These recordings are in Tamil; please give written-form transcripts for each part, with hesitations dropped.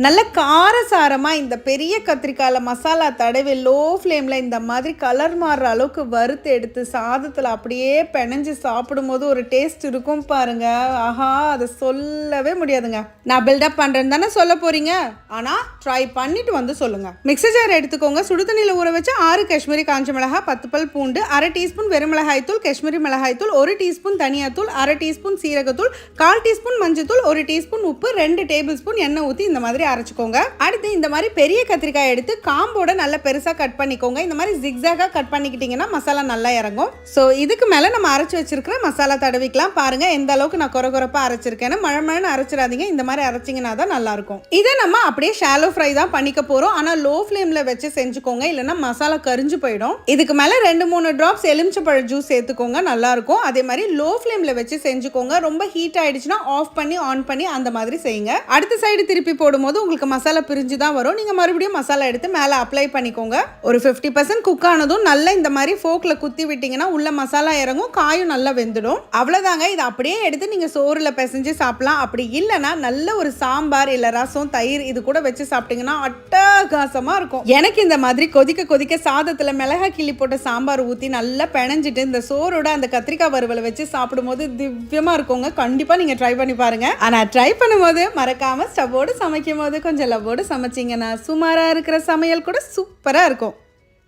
நல்ல காரசாரமாக இந்த பெரிய கத்திரிக்காயில் மசாலா தடவி லோ ஃப்ளேமில் இந்த மாதிரி கலர் மாறுற அளவுக்கு வறுத்து எடுத்து சாதத்தில் அப்படியே பிணைஞ்சு சாப்பிடும்போது ஒரு டேஸ்ட் இருக்கும் பாருங்க. ஆஹா, அதை சொல்லவே முடியாதுங்க. நான் பில்டப் பண்ணுறேன்னு தானே சொல்ல போகிறீங்க, ஆனால் ட்ரை பண்ணிட்டு வந்து சொல்லுங்கள். மிக்சர் ஜார் எடுத்துக்கோங்க. சுடுதண்ணியில் ஊற வச்சு 6 காஷ்மீரி காஞ்ச மிளகாய், 10 பல் பூண்டு, 1/2 டீஸ்பூன் வெறும் மிளகாய்த்தூள், காஷ்மீரி மிளகாய்த்தூள், 1 டீஸ்பூன் தனியாத்தூள், 1/2 டீஸ்பூன் சீரகத்தூள், 1/4 டீஸ்பூன் மஞ்சத்தூள், 1 டீஸ்பூன் உப்பு, 2 டேபிள் ஸ்பூன் எண்ணெய் ஊற்றி இந்த மாதிரி அரைச்சுக்கோங்க. அடுத்து இந்த மாதிரி பெரிய கத்திரிக்காய் எடுத்து காம்போட நல்ல பெருசா கட் பண்ணிக்கோங்க. இந்த மாதிரி ஜிக்ஸாகா கட் பண்ணிக்கிட்டீங்கன்னா மசாலா நல்லா இறங்கும். ஸோ இதுக்கு மேல நம்ம அரைச்சு வச்சிருக்கிற மசாலா தடவிக்கலாம். பாருங்க எந்த அளவுக்கு நான் கொரகொரப்பா அரைச்சிருக்கேன்னு. மழை அரைச்சிடாதீங்க, இந்த மாதிரி அரைச்சிங்கன்னா தான் நல்லா இருக்கும். இதை நம்ம அப்படியே ஷாலோ ஃப்ரை தான் பண்ணிக்க போறோம். ஆனா லோ ஃப்ளேம்ல வச்சு செஞ்சுக்கோங்க, இல்லைன்னா மசாலா கரிஞ்சு போயிடும். இதுக்கு மேல 2-3 டிராப்ஸ் எலுமிச்சப்பழ ஜூஸ் சேர்த்துக்கோங்க, நல்லா இருக்கும். அதே மாதிரி லோ ஃப்ளேம்ல வச்சு செஞ்சுக்கோங்க. ரொம்ப ஹீட் ஆயிடுச்சுன்னா ஆஃப் பண்ணி ஆன் பண்ணி அந்த மாதிரி செய்யுங்க. அடுத்த சைடு திருப்பி போடும்போது உங்களுக்கு மசாலா பிரிஞ்சு தான் வரும். நீங்க மறுபடியும் மசாலா எடுத்து மேலே அப்ளை பண்ணிக்கோங்க. ஒரு 50% குக் ஆனதும் நல்லா இந்த மாதிரி ஃபோக்ல குத்தி விட்டீங்கன்னா உள்ள மசாலா இறங்கும், காயும் நல்லா வெந்துடும். அவ்வளவுதாங்க. இதை அப்படியே எடுத்து நீங்க சோறுல பிசைஞ்சு சாப்பிடலாம். அப்படி இல்லைன்னா நல்ல ஒரு சாம்பார் இல்ல ரசம், தயிர் இது கூட வச்சு சாப்பிட்டீங்கன்னா அட்டகாசமா இருக்கும். எனக்கு இந்த மாதிரி கொதிக்க கொதிக்க சாதத்துல மிளகாய் கிள்ளி போட்ட சாம்பார் ஊத்தி நல்லா பிணைஞ்சிட்டு இந்த சோறோட அந்த கத்திரிக்காய் வறுவலை வச்சு சாப்பிடும்போது திவ்யமா இருக்குங்க. கண்டிப்பா நீங்க ட்ரை பண்ணி பாருங்க. ஆனா ட்ரை பண்ணும்போது மறக்காம ஸ்டவோடு சமைக்கும் போது கொஞ்சம் லவ்வோடு சமைச்சிங்கன்னா சுமாரா இருக்கிற சமையல் கூட சூப்பரா இருக்கும்.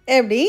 எப்படி?